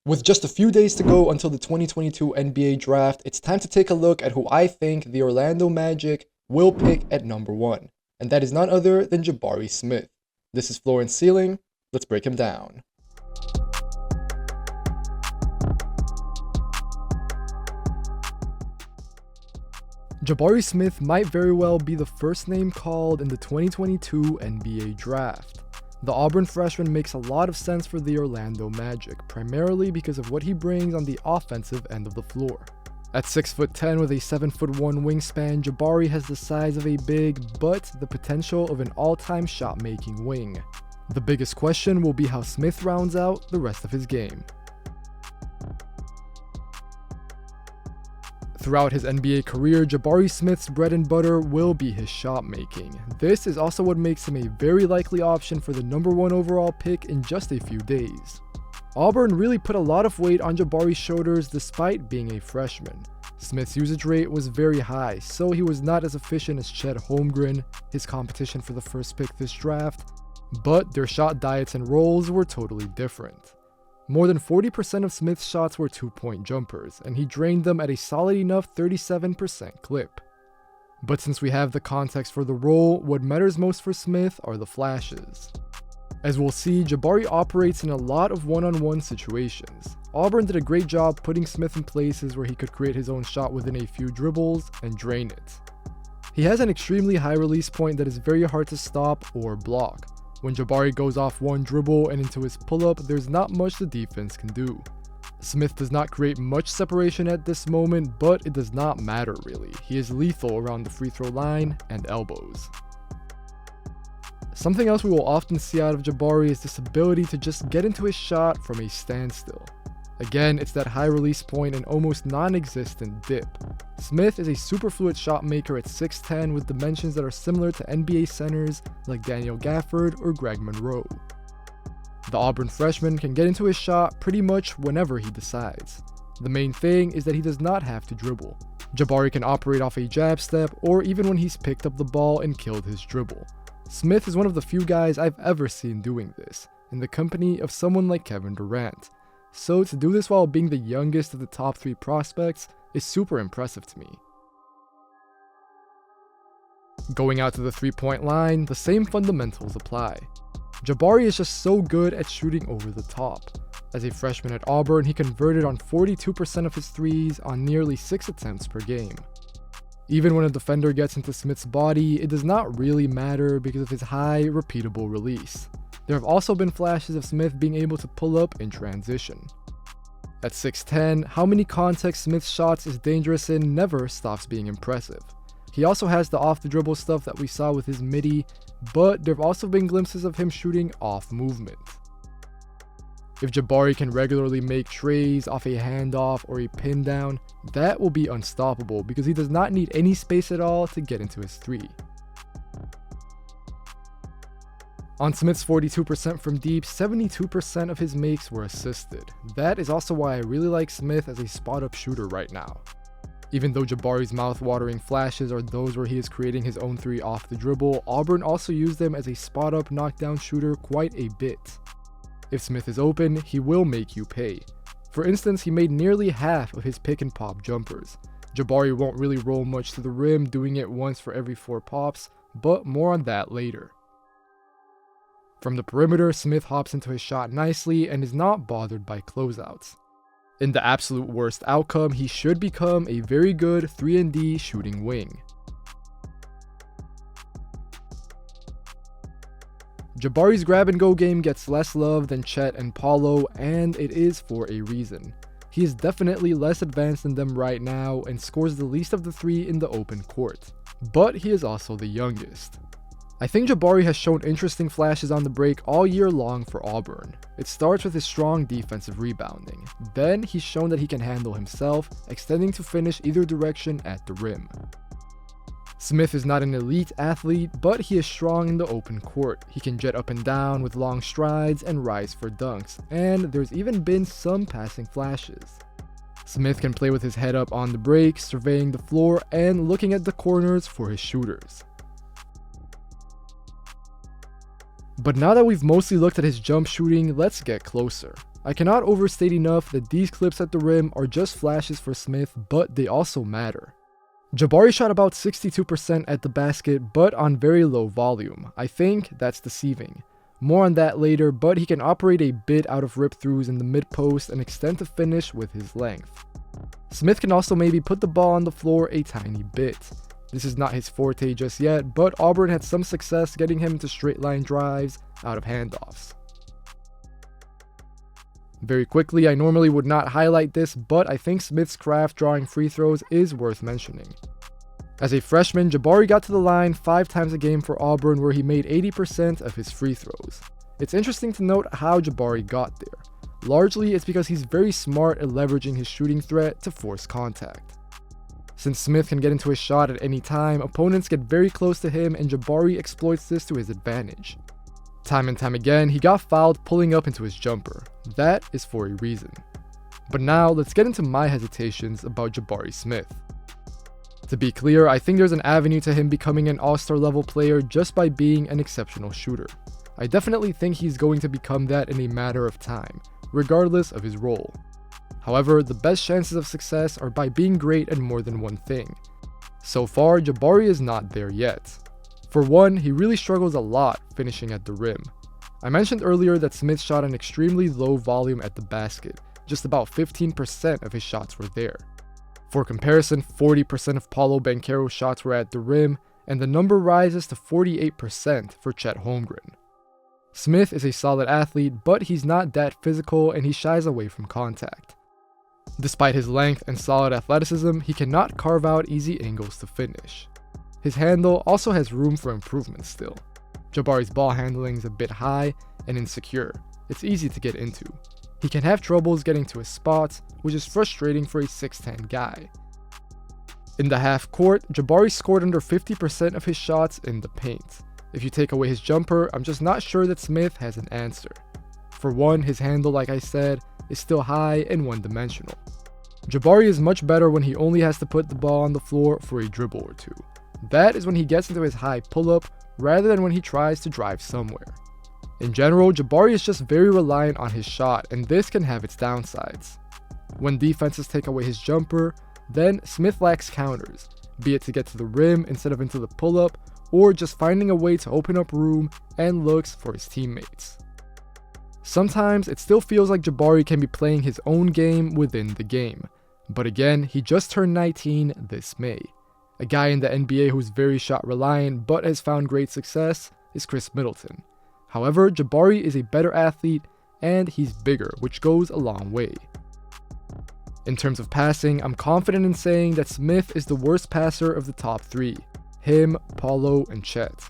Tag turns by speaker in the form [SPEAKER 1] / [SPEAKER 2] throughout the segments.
[SPEAKER 1] With just a few days to go until the 2022 NBA draft, it's time to take a look at who I think the Orlando Magic will pick at number 1. And that is none other than Jabari Smith. This is Floor and Ceiling. Let's break him down. Jabari Smith might very well be the first name called in the 2022 NBA draft. The Auburn freshman makes a lot of sense for the Orlando Magic, primarily because of what he brings on the offensive end of the floor. At 6'10" with a 7'1" wingspan, Jabari has the size of a big, but the potential of an all-time shot-making wing. The biggest question will be how Smith rounds out the rest of his game. Throughout his NBA career, Jabari Smith's bread and butter will be his shot making. This is also what makes him a very likely option for the number 1 overall pick in just a few days. Auburn really put a lot of weight on Jabari's shoulders despite being a freshman. Smith's usage rate was very high, so he was not as efficient as Chet Holmgren, his competition for the first pick this draft, but their shot diets and roles were totally different. More than 40% of Smith's shots were 2-point jumpers, and he drained them at a solid enough 37% clip. But since we have the context for the role, what matters most for Smith are the flashes. As we'll see, Jabari operates in a lot of one-on-one situations. Auburn did a great job putting Smith in places where he could create his own shot within a few dribbles and drain it. He has an extremely high release point that is very hard to stop or block. When Jabari goes off one dribble and into his pull-up, there's not much the defense can do. Smith does not create much separation at this moment, but it does not matter really. He is lethal around the free throw line and elbows. Something else we will often see out of Jabari is this ability to just get into his shot from a standstill. Again, it's that high release point and almost non-existent dip. Smith is a super fluid shot maker at 6'10" with dimensions that are similar to NBA centers like Daniel Gafford or Greg Monroe. The Auburn freshman can get into his shot pretty much whenever he decides. The main thing is that he does not have to dribble. Jabari can operate off a jab step or even when he's picked up the ball and killed his dribble. Smith is one of the few guys I've ever seen doing this, in the company of someone like Kevin Durant. So to do this while being the youngest of the top 3 prospects is super impressive to me. Going out to the 3-point line, the same fundamentals apply. Jabari is just so good at shooting over the top. As a freshman at Auburn, he converted on 42% of his threes on nearly 6 attempts per game. Even when a defender gets into Smith's body, it does not really matter because of his high, repeatable release. There have also been flashes of Smith being able to pull up in transition. At 6'10", how many contexts Smith's shots is dangerous in never stops being impressive. He also has the off-the-dribble stuff that we saw with his midi, but there have also been glimpses of him shooting off movement. If Jabari can regularly make trays off a handoff or a pin down, that will be unstoppable because he does not need any space at all to get into his 3. On Smith's 42% from deep, 72% of his makes were assisted. That is also why I really like Smith as a spot-up shooter right now. Even though Jabari's mouth-watering flashes are those where he is creating his own 3 off the dribble, Auburn also used them as a spot-up knockdown shooter quite a bit. If Smith is open, he will make you pay. For instance, he made nearly half of his pick-and-pop jumpers. Jabari won't really roll much to the rim, doing it once for every 4 pops, but more on that later. From the perimeter, Smith hops into his shot nicely and is not bothered by closeouts. In the absolute worst outcome, he should become a very good 3-and-D shooting wing. Jabari's grab-and-go game gets less love than Chet and Paulo, and it is for a reason. He is definitely less advanced than them right now and scores the least of the 3 in the open court. But he is also the youngest. I think Jabari has shown interesting flashes on the break all year long for Auburn. It starts with his strong defensive rebounding. Then he's shown that he can handle himself, extending to finish either direction at the rim. Smith is not an elite athlete, but he is strong in the open court. He can jet up and down with long strides and rise for dunks, and there's even been some passing flashes. Smith can play with his head up on the break, surveying the floor and looking at the corners for his shooters. But now that we've mostly looked at his jump shooting, let's get closer. I cannot overstate enough that these clips at the rim are just flashes for Smith, but they also matter. Jabari shot about 62% at the basket, but on very low volume. I think that's deceiving. More on that later, but he can operate a bit out of rip-throughs in the mid-post and extend to finish with his length. Smith can also maybe put the ball on the floor a tiny bit. This is not his forte just yet, but Auburn had some success getting him into straight-line drives out of handoffs. Very quickly, I normally would not highlight this, but I think Smith's craft drawing free throws is worth mentioning. As a freshman, Jabari got to the line 5 times a game for Auburn, where he made 80% of his free throws. It's interesting to note how Jabari got there. Largely, it's because he's very smart at leveraging his shooting threat to force contact. Since Smith can get into his shot at any time, opponents get very close to him and Jabari exploits this to his advantage. Time and time again, he got fouled pulling up into his jumper. That is for a reason. But now, let's get into my hesitations about Jabari Smith. To be clear, I think there's an avenue to him becoming an all-star level player just by being an exceptional shooter. I definitely think he's going to become that in a matter of time, regardless of his role. However, the best chances of success are by being great at more than one thing. So far, Jabari is not there yet. For one, he really struggles a lot finishing at the rim. I mentioned earlier that Smith shot an extremely low volume at the basket, just about 15% of his shots were there. For comparison, 40% of Paulo Banchero's shots were at the rim, and the number rises to 48% for Chet Holmgren. Smith is a solid athlete, but he's not that physical and he shies away from contact. Despite his length and solid athleticism, he cannot carve out easy angles to finish. His handle also has room for improvement still. Jabari's ball handling is a bit high and insecure. It's easy to get into. He can have troubles getting to his spots, which is frustrating for a 6'10 guy. In the half court, Jabari scored under 50% of his shots in the paint. If you take away his jumper, I'm just not sure that Smith has an answer. For one, his handle, like I said, is still high and one-dimensional. Jabari is much better when he only has to put the ball on the floor for a dribble or two. That is when he gets into his high pull-up rather than when he tries to drive somewhere. In general, Jabari is just very reliant on his shot, and this can have its downsides. When defenses take away his jumper, then Smith lacks counters, be it to get to the rim instead of into the pull-up, or just finding a way to open up room and looks for his teammates. Sometimes it still feels like Jabari can be playing his own game within the game, but again, he just turned 19 this May. A guy in the NBA who's very shot reliant but has found great success is Chris Middleton. However, Jabari is a better athlete and he's bigger, which goes a long way. In terms of passing, I'm confident in saying that Smith is the worst passer of the top 3. Him, Paulo, and Chet.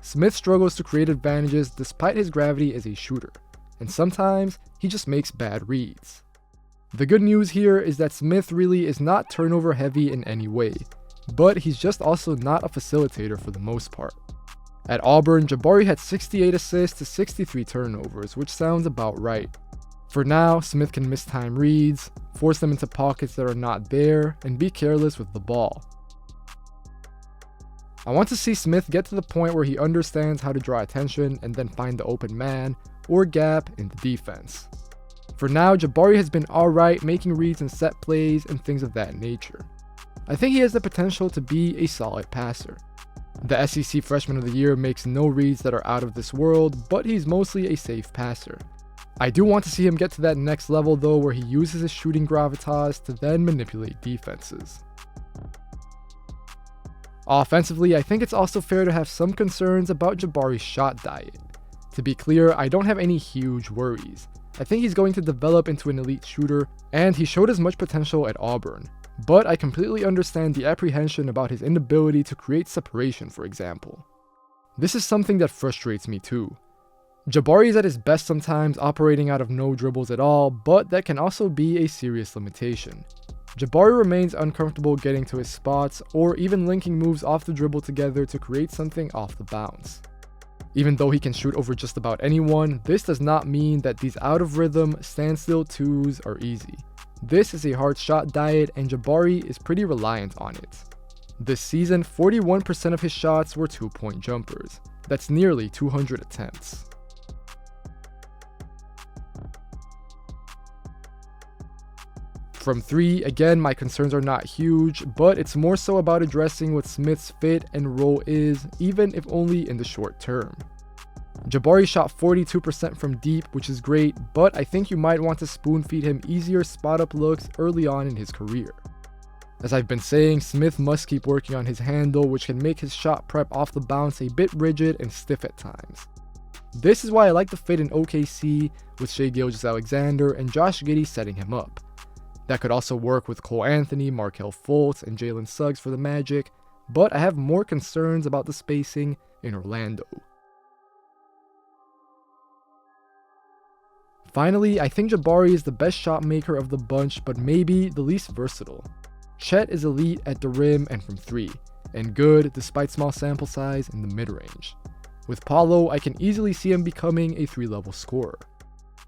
[SPEAKER 1] Smith struggles to create advantages despite his gravity as a shooter, and sometimes he just makes bad reads. The good news here is that Smith really is not turnover heavy in any way, but he's just also not a facilitator for the most part. At Auburn, Jabari had 68 assists to 63 turnovers, which sounds about right. For now, Smith can miss time reads, force them into pockets that are not there, and be careless with the ball. I want to see Smith get to the point where he understands how to draw attention and then find the open man or gap in the defense. For now, Jabari has been alright making reads and set plays and things of that nature. I think he has the potential to be a solid passer. The SEC Freshman of the Year makes no reads that are out of this world, but he's mostly a safe passer. I do want to see him get to that next level though, where he uses his shooting gravitas to then manipulate defenses. Offensively, I think it's also fair to have some concerns about Jabari's shot diet. To be clear, I don't have any huge worries. I think he's going to develop into an elite shooter, and he showed as much potential at Auburn. But I completely understand the apprehension about his inability to create separation, for example. This is something that frustrates me too. Jabari is at his best sometimes operating out of no dribbles at all, but that can also be a serious limitation. Jabari remains uncomfortable getting to his spots or even linking moves off the dribble together to create something off the bounce. Even though he can shoot over just about anyone, this does not mean that these out of rhythm, standstill twos are easy. This is a hard shot diet and Jabari is pretty reliant on it. This season, 41% of his shots were 2-point jumpers. That's nearly 200 attempts. From 3, again, my concerns are not huge, but it's more so about addressing what Smith's fit and role is, even if only in the short term. Jabari shot 42% from deep, which is great, but I think you might want to spoon feed him easier spot-up looks early on in his career. As I've been saying, Smith must keep working on his handle, which can make his shot prep off the bounce a bit rigid and stiff at times. This is why I like the fit in OKC with Shai Gilgeous-Alexander and Josh Giddey setting him up. That could also work with Cole Anthony, Markelle Fultz, and Jalen Suggs for the Magic, but I have more concerns about the spacing in Orlando. Finally, I think Jabari is the best shot maker of the bunch, but maybe the least versatile. Chet is elite at the rim and from 3, and good despite small sample size in the mid-range. With Paolo, I can easily see him becoming a 3-level scorer.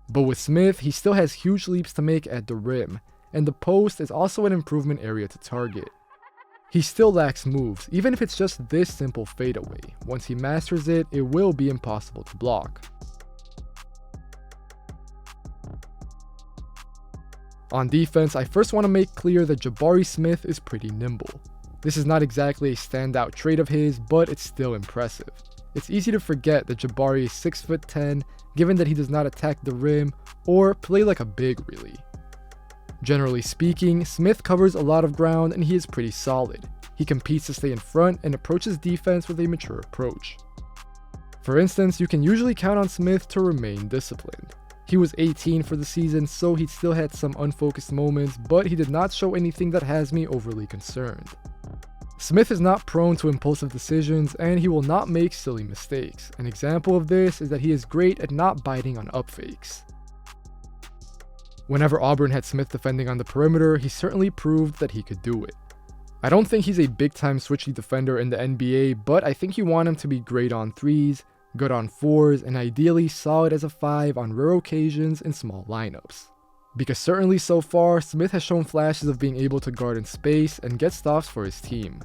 [SPEAKER 1] But with Smith, he still has huge leaps to make at the rim, and the post is also an improvement area to target. He still lacks moves, even if it's just this simple fadeaway. Once he masters it, it will be impossible to block. On defense, I first want to make clear that Jabari Smith is pretty nimble. This is not exactly a standout trait of his, but it's still impressive. It's easy to forget that Jabari is 6'10", given that he does not attack the rim or play like a big really. Generally speaking, Smith covers a lot of ground and he is pretty solid. He competes to stay in front and approaches defense with a mature approach. For instance, you can usually count on Smith to remain disciplined. He was 18 for the season, so he still had some unfocused moments, but he did not show anything that has me overly concerned. Smith is not prone to impulsive decisions, and he will not make silly mistakes. An example of this is that he is great at not biting on up fakes. Whenever Auburn had Smith defending on the perimeter, he certainly proved that he could do it. I don't think he's a big-time switchy defender in the NBA, but I think you want him to be great on 3s, good on 4s, and ideally solid as a 5 on rare occasions in small lineups. Because certainly so far, Smith has shown flashes of being able to guard in space and get stops for his team.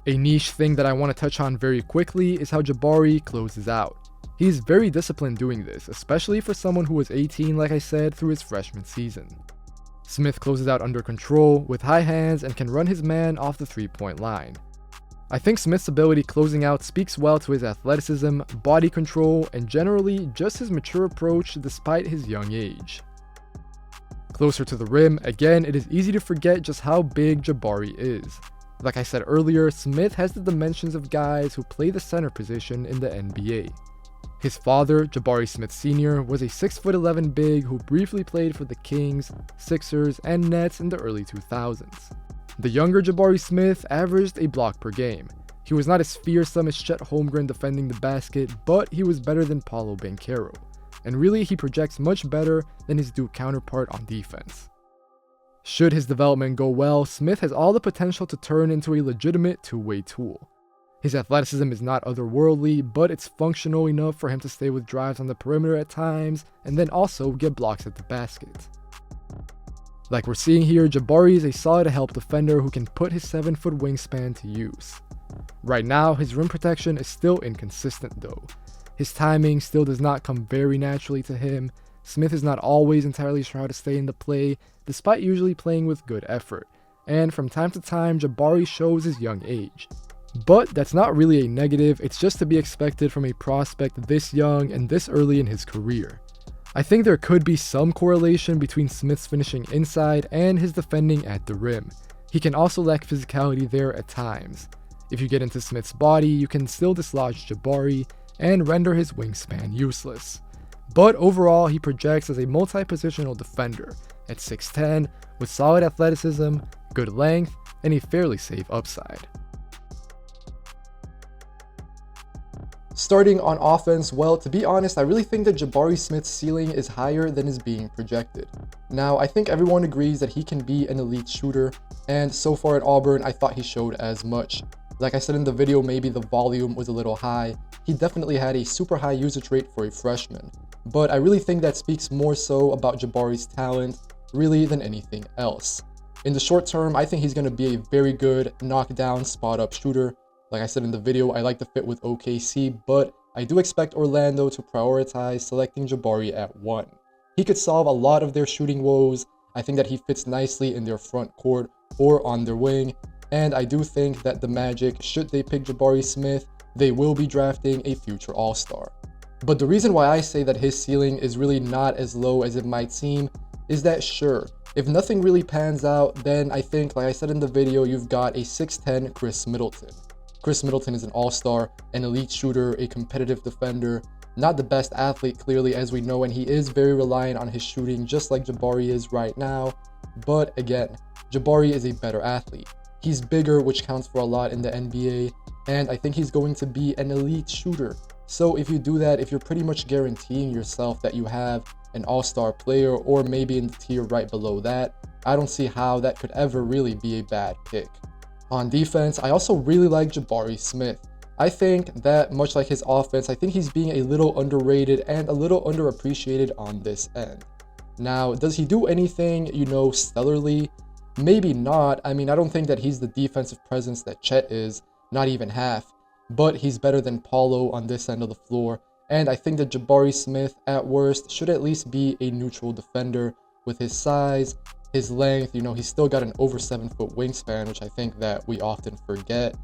[SPEAKER 1] A niche thing that I want to touch on very quickly is how Jabari closes out. He is very disciplined doing this, especially for someone who was 18, like I said, through his freshman season. Smith closes out under control, with high hands, and can run his man off the 3-point line. I think Smith's ability closing out speaks well to his athleticism, body control, and generally just his mature approach despite his young age. Closer to the rim, again, it is easy to forget just how big Jabari is. Like I said earlier, Smith has the dimensions of guys who play the center position in the NBA. His father, Jabari Smith Sr., was a 6'11" big who briefly played for the Kings, Sixers, and Nets in the early 2000s. The younger Jabari Smith averaged a block per game. He was not as fearsome as Chet Holmgren defending the basket, but he was better than Paolo Banchero. And really, he projects much better than his Duke counterpart on defense. Should his development go well, Smith has all the potential to turn into a legitimate two-way tool. His athleticism is not otherworldly, but it's functional enough for him to stay with drives on the perimeter at times, and then also get blocks at the basket. Like we're seeing here, Jabari is a solid help defender who can put his 7-foot wingspan to use. Right now, his rim protection is still inconsistent though. His timing still does not come very naturally to him. Smith is not always entirely sure how to stay in the play, despite usually playing with good effort. And from time to time, Jabari shows his young age. But that's not really a negative, it's just to be expected from a prospect this young and this early in his career. I think there could be some correlation between Smith's finishing inside and his defending at the rim. He can also lack physicality there at times. If you get into Smith's body, you can still dislodge Jabari and render his wingspan useless. But overall, he projects as a multi-positional defender at 6'10", with solid athleticism, good length, and a fairly safe upside. Starting on offense, well, to be honest, I really think that Jabari Smith's ceiling is higher than is being projected. Now, I think everyone agrees that he can be an elite shooter, and so far at Auburn, I thought he showed as much. Like I said in the video, maybe the volume was a little high. He definitely had a super high usage rate for a freshman. But I really think that speaks more so about Jabari's talent, really, than anything else. In the short term, I think he's going to be a very good knockdown spot-up shooter. Like I said in the video, I like the fit with OKC, but I do expect Orlando to prioritize selecting Jabari at 1. He could solve a lot of their shooting woes. I think that he fits nicely in their front court or on their wing. And I do think that the Magic, should they pick Jabari Smith, they will be drafting a future All-Star. But the reason why I say that his ceiling is really not as low as it might seem is that, sure, if nothing really pans out, then I think, like I said in the video, you've got a 6'10" Chris Middleton. Chris Middleton is an all-star, an elite shooter, a competitive defender, not the best athlete clearly, as we know, and he is very reliant on his shooting just like Jabari is right now. But again, Jabari is a better athlete. He's bigger, which counts for a lot in the NBA, and I think he's going to be an elite shooter. So if you do that, if you're pretty much guaranteeing yourself that you have an all-star player or maybe in the tier right below that, I don't see how that could ever really be a bad pick. On defense, I also really like Jabari Smith. I think that much like his offense, I think he's being a little underrated and a little underappreciated on this end. Now, does he do anything, stellarly? Maybe not. I mean, I don't think that he's the defensive presence that Chet is, not even half, but he's better than Paulo on this end of the floor. And I think that Jabari Smith, at worst, should at least be a neutral defender with his size, his length. He's still got an over 7-foot wingspan, which I think that we often forget,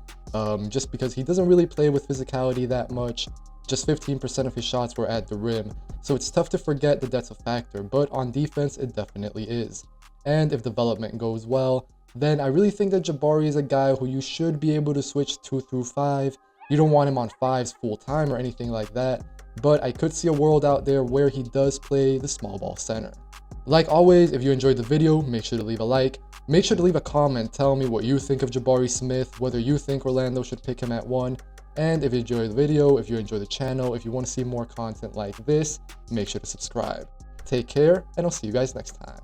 [SPEAKER 1] just because he doesn't really play with physicality that much. Just 15% of his shots were at the rim. So it's tough to forget that that's a factor, but on defense, it definitely is. And if development goes well, then I really think that Jabari is a guy who you should be able to switch 2 through 5. You don't want him on 5s full time or anything like that, but I could see a world out there where he does play the small ball center. Like always, if you enjoyed the video, make sure to leave a like. Make sure to leave a comment, tell me what you think of Jabari Smith, whether you think Orlando should pick him at 1. And if you enjoyed the video, if you enjoy the channel, if you want to see more content like this, make sure to subscribe. Take care, and I'll see you guys next time.